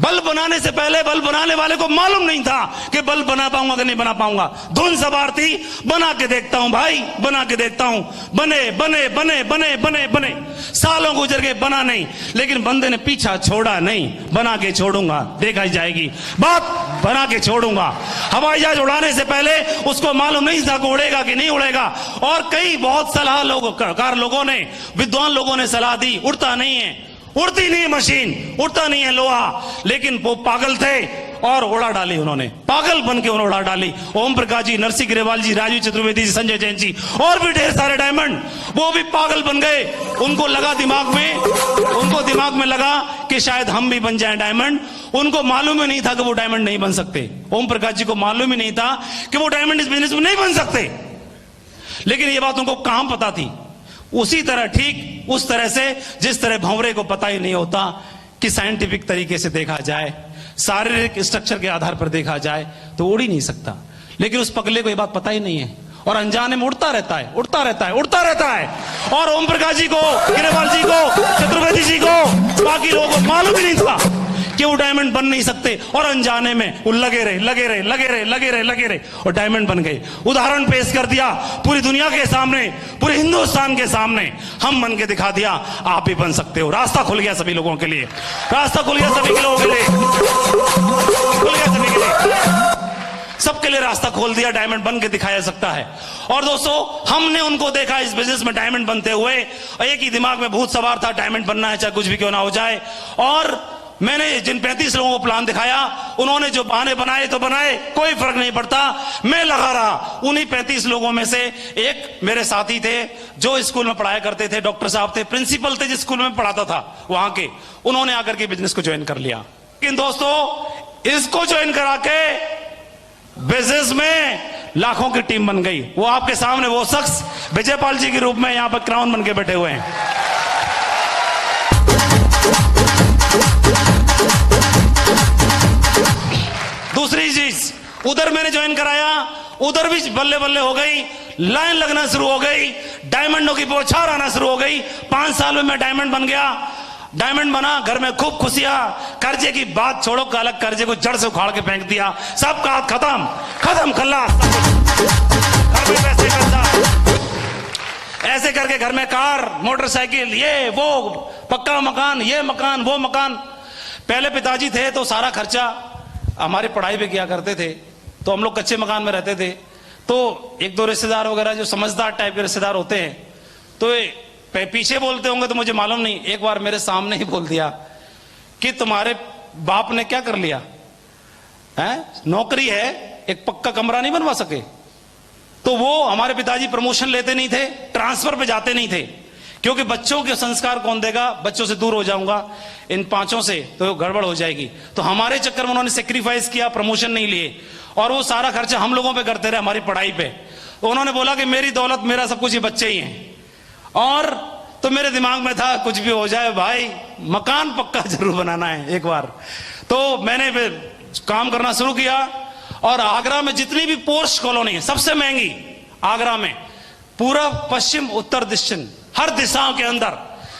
Bulb बनाने से पहले बल्ब बनाने वाले को मालूम नहीं था कि बल्ब बना पाऊंगा कि नहीं बना पाऊंगा। धुन सवार थी, बना के देखता हूं भाई, बना के देखता हूं। बने बने बने बने बने बने, सालों गुजर गए, बना नहीं। लेकिन बंदे ने पीछा छोड़ा नहीं, बना के छोड़ूंगा, देखा जाएगी बात, बना के छोड़ूंगा। हवाई जहाज उड़ाने से पहले उसको मालूम नहीं था कि उड़ेगा कि नहीं उड़ेगा। और कई बहुत सलाहकार लोगों ने, विद्वान लोगों ने सलाह दी, उड़ता नहीं है, उड़ती नहीं है मशीन, उड़ता नहीं है लोहा। लेकिन वो पागल थे और उड़ा डाली उन्होंने, पागल बन के उन्होंने उड़ा डाली। ओम प्रकाश जी, नरसिंह ग्रेवाल जी, राजीव चतुर्वेदी जी, संजय जैन जी और भी ढेर सारे डायमंड, वो भी पागल बन गए। उनको लगा दिमाग में लगा कि शायद हम भी बन जाएं डायमंड। उनको मालूम ही नहीं था कि वो डायमंड नहीं बन सकते। ओम प्रकाश जी को मालूम ही नहीं था कि वो डायमंड इस बिजनेस में नहीं बन सकते। लेकिन ये बात उनको कहां पता थी। उसी तरह, ठीक उस तरह से जिस तरह भंवरे को पता ही नहीं होता कि साइंटिफिक तरीके से देखा जाए, शारीरिक स्ट्रक्चर के आधार पर देखा जाए तो उड़ ही नहीं सकता। लेकिन उस पगले को यह बात पता ही नहीं है और अनजाने में उड़ता रहता है, उड़ता रहता है, उड़ता रहता है। और ओम प्रकाश जी को, ग्रेवाल जी को, चतुर्वेदी जी को, बाकी लोगों को मालूम ही नहीं था कि वो डायमंड बन नहीं सकते। और अनजाने में वो लगे रहे और डायमंड बन गए। उदाहरण पेश कर दिया पूरी दुनिया के सामने, पूरे हिंदुस्तान के सामने, हम बन के दिखा दिया, आप भी बन सकते हो। रास्ता खुल गया सभी लोगों के लिए, रास्ता खुल गया सभी के लोगों के लिए, खुल गया सभी के लिए, सबके लिए रास्ता खोल दिया। डायमंड बन के दिखाया जा सकता है। और दोस्तों, हमने उनको देखा इस बिजनेस में डायमंड बनते हुए। एक ही दिमाग में भूत सवार था, डायमंड बनना है, चाहे कुछ भी क्यों ना हो जाए। और मैंने जिन 35 लोगों को प्लान दिखाया, उन्होंने जो बहाने बनाए तो बनाए, कोई फर्क नहीं पड़ता, मैं लगा रहा। उन्हीं 35 लोगों में से एक मेरे साथी थे जो स्कूल में पढ़ाया करते थे, डॉक्टर साहब थे, प्रिंसिपल थे जिस स्कूल में पढ़ाता था वहां के, उन्होंने आकर के बिजनेस को ज्वाइन कर लिया। लेकिन दोस्तों, इसको ज्वाइन करा के बिजनेस में लाखों की टीम बन गई। वो आपके सामने वो शख्स विजयपाल जी के रूप में यहां पर क्राउन बन के बैठे हुए हैं। दूसरी चीज, उधर मैंने ज्वाइन कराया, उधर भी बल्ले बल्ले हो गई, लाइन लगना शुरू हो गई, डायमंडों की बौछार आना शुरू हो गई। 5 साल में मैं डायमंड बन गया। डायमंड बना, घर में खूब खुशियां, कर्जे की बात छोड़ो, अलग कर्जे को जड़ से उखाड़ के फेंक दिया, सबका हाथ खत्म खल्लास, घर में पैसे ऐसे करके घर में कार, मोटरसाइकिल, ये वो, पक्का मकान, ये मकान, वो मकान। पहले पिताजी थे तो सारा खर्चा हमारी पढ़ाई पे किया करते थे, तो हम लोग कच्चे मकान में रहते थे। तो एक दो रिश्तेदार वगैरह जो समझदार टाइप के रिश्तेदार होते हैं, तो पीछे बोलते होंगे तो मुझे मालूम नहीं, एक बार मेरे सामने ही बोल दिया कि तुम्हारे बाप ने क्या कर लिया है, नौकरी है, एक पक्का कमरा नहीं बनवा सके। तो वो हमारे पिताजी प्रमोशन लेते नहीं थे, ट्रांसफर पे जाते नहीं थे, क्योंकि बच्चों के संस्कार कौन देगा, बच्चों से दूर हो जाऊंगा इन 5 से तो गड़बड़ हो जाएगी। तो हमारे चक्कर में उन्होंने सेक्रीफाइस किया, प्रमोशन नहीं लिए, और वो सारा खर्चा हम लोगों पे करते रहे, हमारी पढ़ाई पे। तो उन्होंने बोला कि मेरी दौलत, मेरा सब कुछ, ये बच्चे ही हैं। और तो मेरे दिमाग में था कुछ भी हो जाए भाई, मकान पक्का जरूर बनाना है एक बार। तो मैंने काम करना शुरू किया, और आगरा में जितनी भी पोर्स कॉलोनी है, सबसे महंगी आगरा में, पूरा पश्चिम उत्तर दक्षिण हर दिशाओं के अंदर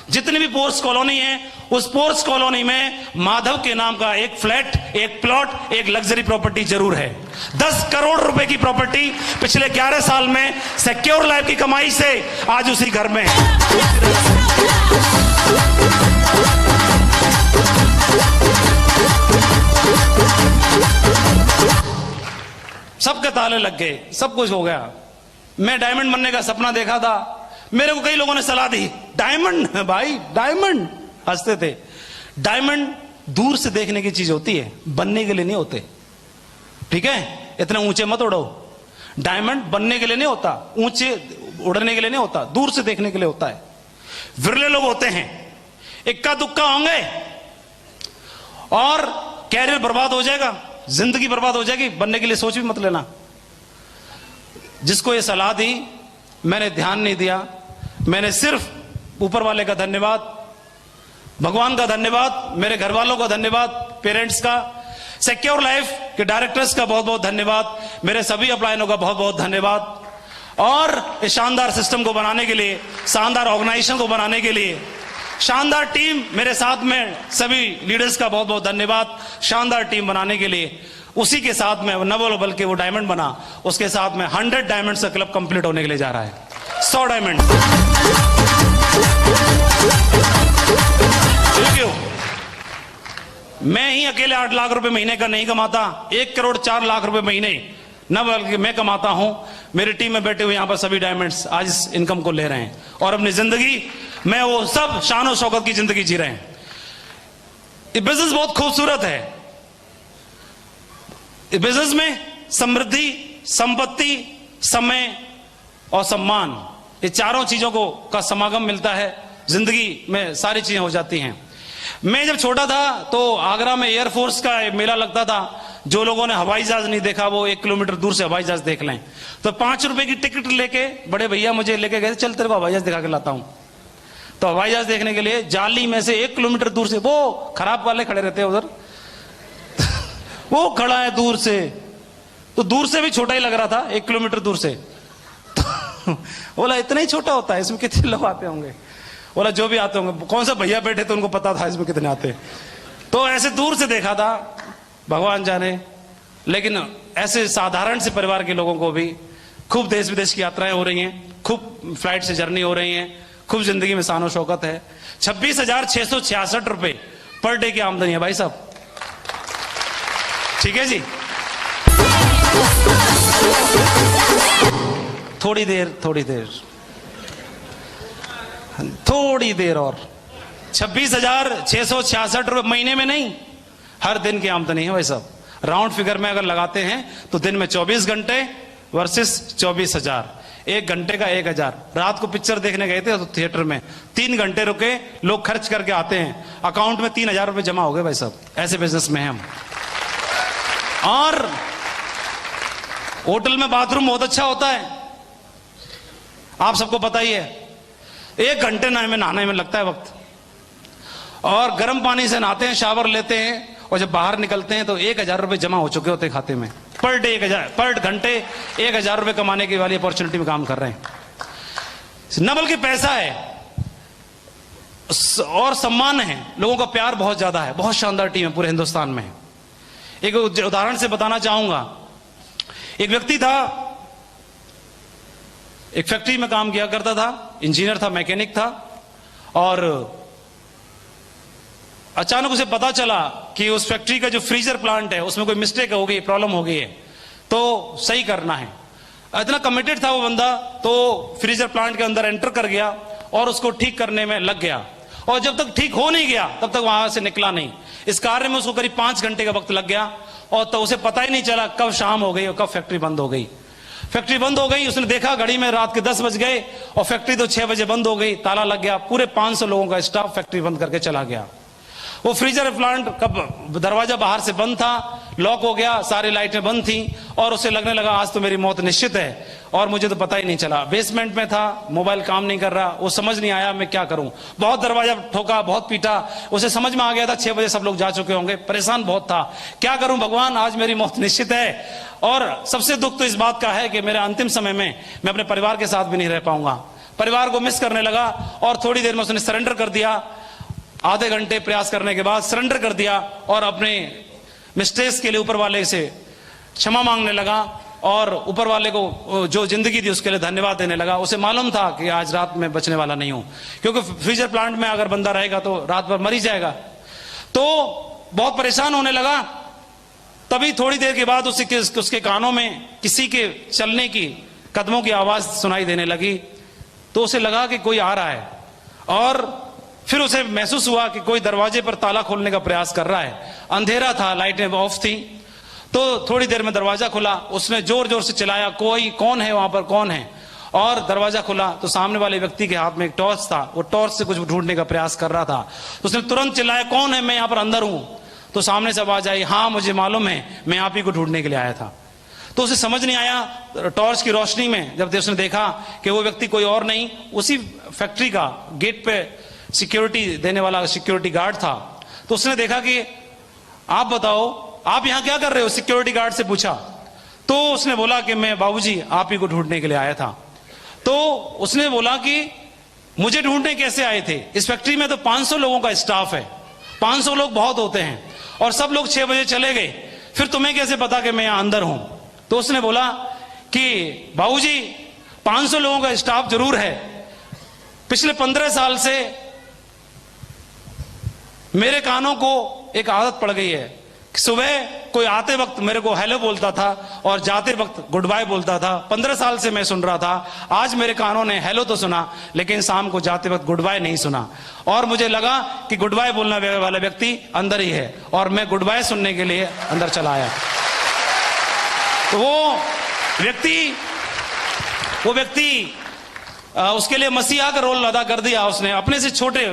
जितनी भी पोर्स कॉलोनी है, उस पोर्स कॉलोनी में माधव के नाम का एक फ्लैट, एक प्लॉट, एक लग्जरी प्रॉपर्टी जरूर है। 10 करोड़ रुपए की प्रॉपर्टी पिछले 11 साल में सिक्योर लाइफ की कमाई से आज उसी घर में है। सबके ताले लग गए, सब कुछ हो गया। मैं डायमंड बनने का सपना देखा था, मेरे को कई लोगों ने सलाह दी, डायमंड भाई, डायमंड, हंसते थे। डायमंड दूर से देखने की चीज होती है, बनने के लिए नहीं होते, ठीक है, इतने ऊंचे मत उड़ो। डायमंड बनने के लिए नहीं होता, ऊंचे उड़ने के लिए नहीं होता, दूर से देखने के लिए होता है। विरले लोग होते हैं, इक्का दुक्का होंगे और कैरियर बर्बाद हो जाएगा, जिंदगी बर्बाद हो जाएगी, बनने के लिए सोच भी मत लेना। जिसको ये सलाह दी मैंने ध्यान नहीं दिया, मैंने सिर्फ ऊपर वाले का धन्यवाद, भगवान का धन्यवाद, मेरे घर वालों का धन्यवाद, पेरेंट्स का, सिक्योर लाइफ के डायरेक्टर्स का बहुत बहुत धन्यवाद, मेरे सभी अपलायनों का बहुत बहुत धन्यवाद। और इस शानदार सिस्टम को बनाने के लिए, शानदार ऑर्गेनाइजेशन को बनाने के लिए शानदार टीम मेरे साथ में, सभी लीडर्स का बहुत बहुत धन्यवाद शानदार टीम बनाने के लिए। उसी के साथ में न बोलो बल्कि वो डायमंड बना, उसके साथ में 100 डायमंड का क्लब कंप्लीट होने के लिए जा रहा है। 100 डायमंड। क्यों मैं ही अकेले 8 लाख रुपए महीने का नहीं कमाता, 1 करोड़ 4 लाख रुपए महीने न बल्कि मैं कमाता हूं। मेरी टीम में बैठे हुए यहां पर सभी डायमंड्स आज इस इनकम को ले रहे हैं और अपनी जिंदगी में वो सब शान और शौकत की जिंदगी जी रहे हैं। ये बिजनेस बहुत खूबसूरत है। इस बिजनेस में समृद्धि, संपत्ति, समय और सम्मान, ये चारों चीजों को का समागम मिलता है। जिंदगी में सारी चीजें हो जाती हैं। मैं जब छोटा था तो आगरा में एयरफोर्स का मेला लगता था। जो लोगों ने हवाई जहाज नहीं देखा वो 1 किलोमीटर दूर से हवाई जहाज देख लें। तो 5 रुपए की टिकट लेके बड़े भैया मुझे लेके गए, चल तेरे को हवाई जहाज दिखा के लाता हूं। तो हवाई जहाज देखने के लिए जाली में से 1 किलोमीटर दूर से, वो खराब वाले खड़े रहते हैं उधर वो खड़ा है दूर से, तो दूर से भी छोटा ही लग रहा था 1 किलोमीटर दूर से। तो बोला इतना ही छोटा होता है, इसमें कितने लोग आते होंगे? बोला जो भी आते होंगे। कौन सा भैया बैठे थे उनको पता था इसमें कितने आते। तो ऐसे दूर से देखा था, भगवान जाने। लेकिन ऐसे साधारण से परिवार के लोगों को भी खूब देश विदेश की यात्राएं हो रही हैं, खूब फ्लाइट से जर्नी हो रही हैं, खूब जिंदगी में शान और शौकत है। 26,666 रुपए पर डे की आमदनी है भाई साहब। ठीक है जी। थोड़ी देर और 26,666 रुपए महीने में नहीं, हर दिन की आमदनी है भाई साहब। राउंड फिगर में अगर लगाते हैं तो दिन में 24 घंटे वर्सेस 24,000, 1 घंटे का 1,000। रात को पिक्चर देखने गए थे तो थिएटर में 3 घंटे रुके, लोग खर्च करके आते हैं, अकाउंट में 3,000 रुपए जमा हो गए भाई साहब। ऐसे बिजनेस में हैं हम। और होटल में बाथरूम बहुत अच्छा होता है, आप सबको पता ही है। 1 घंटे नहाने में लगता है वक्त, और गर्म पानी से नहाते हैं, शावर लेते हैं, और जब बाहर निकलते हैं तो 1,000 रुपए जमा हो चुके होते खाते में। पर डे 1,000, पर घंटे 1,000 रुपए कमाने की वाली अपॉर्चुनिटी में काम कर रहे हैं। न बल्कि पैसा है और सम्मान है, लोगों का प्यार बहुत ज्यादा है। बहुत शानदार टीम है पूरे हिंदुस्तान में। एक उदाहरण से बताना चाहूंगा। एक व्यक्ति था, एक फैक्ट्री में काम किया करता था, इंजीनियर था, मैकेनिक था, और अचानक उसे पता चला कि उस फैक्ट्री का जो फ्रीजर प्लांट है उसमें कोई मिस्टेक हो गई, प्रॉब्लम हो गई है, तो सही करना है। इतना कमिटेड था वो बंदा, तो फ्रीजर प्लांट के अंदर एंटर कर गया और उसको ठीक करने में लग गया। और जब तक ठीक हो नहीं गया तब तक वहां से निकला नहीं। इस कार्य में उसको करीब 5 घंटे का वक्त लग गया, और तो उसे पता ही नहीं चला कब शाम हो गई और कब फैक्ट्री बंद हो गई। फैक्ट्री बंद हो गई, उसने देखा घड़ी में रात के 10 बज गए और फैक्ट्री तो 6 बजे बंद हो गई, ताला लग गया। पूरे 500 लोगों का स्टाफ फैक्ट्री बंद करके चला गया। वो फ्रीजर प्लांट का दरवाजा बाहर से बंद था, लॉक हो गया, सारी लाइटें बंद थी, और उसे लगने लगा आज तो मेरी मौत निश्चित है, और मुझे तो पता ही नहीं चला। बेसमेंट में था, मोबाइल काम नहीं कर रहा, वो समझ नहीं आया मैं क्या करूं। बहुत दरवाजा ठोका, बहुत पीटा, उसे समझ में आ गया था 6 बजे सब लोग जा चुके होंगे। परेशान बहुत था, क्या करूं भगवान, आज मेरी मौत निश्चित है। और सबसे दुख तो इस बात का है कि मेरे अंतिम समय में मैं अपने परिवार के साथ भी नहीं रह पाऊंगा। परिवार को मिस करने लगा, और थोड़ी देर में उसने सरेंडर कर दिया। आधे घंटे प्रयास करने के बाद सरेंडर कर दिया और अपने मिस्टेक्स के लिए ऊपर वाले से क्षमा मांगने लगा, और ऊपर वाले को जो जिंदगी दी उसके लिए धन्यवाद देने लगा। उसे मालूम था कि आज रात में बचने वाला नहीं हूं, क्योंकि फ्रीजर प्लांट में अगर बंदा रहेगा तो रात भर मर ही जाएगा। तो बहुत परेशान होने लगा। तभी थोड़ी देर के बाद उसके कानों में किसी के चलने की, कदमों की आवाज सुनाई देने लगी। तो उसे लगा कि कोई आ रहा है, और फिर उसे महसूस हुआ कि कोई दरवाजे पर ताला खोलने का प्रयास कर रहा है। अंधेरा था, लाइटें ऑफ थी। तो थोड़ी देर में दरवाजा खुला, उसने जोर जोर से चिल्लाया, कोई कौन है वहां पर, कौन है? और दरवाजा खुला तो सामने वाले व्यक्ति के हाथ में एक टॉर्च था, वो टॉर्च से कुछ ढूंढने का प्रयास कर रहा था। तो उसने तुरंत चिल्लाया, कौन है, मैं यहाँ पर अंदर हूं। तो सामने से आवाज आई, हाँ मुझे मालूम है, मैं आप ही को ढूंढने के लिए आया था। तो उसे समझ नहीं आया। टॉर्च की रोशनी में जब उसने देखा कि वो व्यक्ति कोई और नहीं, उसी फैक्ट्री का गेट पे सिक्योरिटी देने वाला सिक्योरिटी गार्ड था। तो उसने देखा कि आप बताओ आप यहां क्या कर रहे हो, सिक्योरिटी गार्ड से पूछा। तो उसने बोला कि मैं बाबूजी आप ही को ढूंढने के लिए आया था। तो उसने बोला कि मुझे ढूंढने कैसे आए थे? इस फैक्ट्री में तो 500 लोगों का स्टाफ है, 500 लोग बहुत होते हैं, और सब लोग 6 बजे चले गए, फिर तुम्हें कैसे पता कि मैं यहां अंदर हूं? तो उसने बोला कि बाबूजी 500 लोगों का स्टाफ जरूर है, पिछले 15 साल से मेरे कानों को एक आदत पड़ गई है, सुबह कोई आते वक्त मेरे को हेलो बोलता था और जाते वक्त गुड बाय बोलता था। 15 साल से मैं सुन रहा था, आज मेरे कानों ने हेलो तो सुना लेकिन शाम को जाते वक्त गुड बाय नहीं सुना, और मुझे लगा कि गुड बाय बोलने वाला व्यक्ति अंदर ही है, और मैं गुड बाय सुनने के लिए अंदर चला आया। तो वो व्यक्ति उसके लिए मसीहा का रोल अदा कर दिया उसने। अपने से छोटे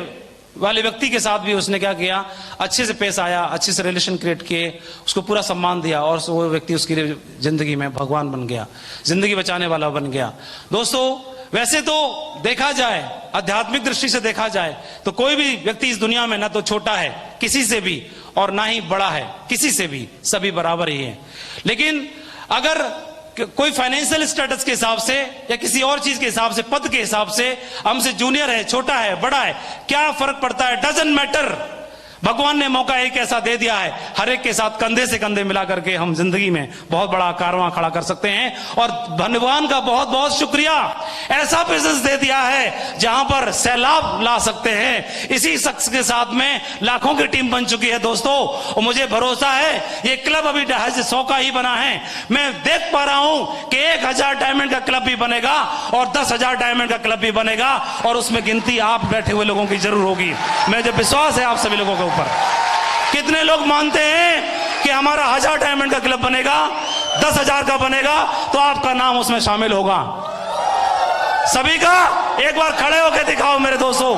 वाले व्यक्ति के साथ भी उसने क्या किया, अच्छे से पेश आया, अच्छे से रिलेशन क्रिएट किए, उसको पूरा सम्मान दिया, और वो व्यक्ति उसके लिए जिंदगी में भगवान बन गया, जिंदगी बचाने वाला बन गया। दोस्तों, वैसे तो देखा जाए, आध्यात्मिक दृष्टि से देखा जाए तो कोई भी व्यक्ति इस दुनिया में ना तो छोटा है किसी से भी और ना ही बड़ा है किसी से भी, सभी बराबर ही है। लेकिन अगर कोई फाइनेंशियल स्टेटस के हिसाब से या किसी और चीज के हिसाब से, पद के हिसाब से हमसे जूनियर है, छोटा है, बड़ा है, क्या फर्क पड़ता है? Doesn't matter. भगवान ने मौका एक ऐसा दे दिया है, हर एक के साथ कंधे से कंधे मिला करके हम जिंदगी में बहुत बड़ा कारवां खड़ा कर सकते हैं। और भगवान का बहुत बहुत शुक्रिया, ऐसा बिजनेस दे दिया है जहां पर सैलाब ला सकते हैं। इसी शख्स के साथ में लाखों की टीम बन चुकी है दोस्तों, और मुझे भरोसा है ये क्लब अभी 100 का ही बना है। मैं देख पा रहा हूं कि 1000 डायमंड का क्लब भी बनेगा और 10,000 डायमंड का क्लब भी बनेगा, और उसमें गिनती आप बैठे हुए लोगों की जरूर होगी। मुझे विश्वास है आप सभी लोगों के ऊपर। कितने लोग मानते हैं कि हमारा 1000 डायमंड का क्लब बनेगा, 10,000 का बनेगा, तो आपका नाम उसमें शामिल होगा? सभी का एक बार खड़े होकर दिखाओ मेरे दोस्तों।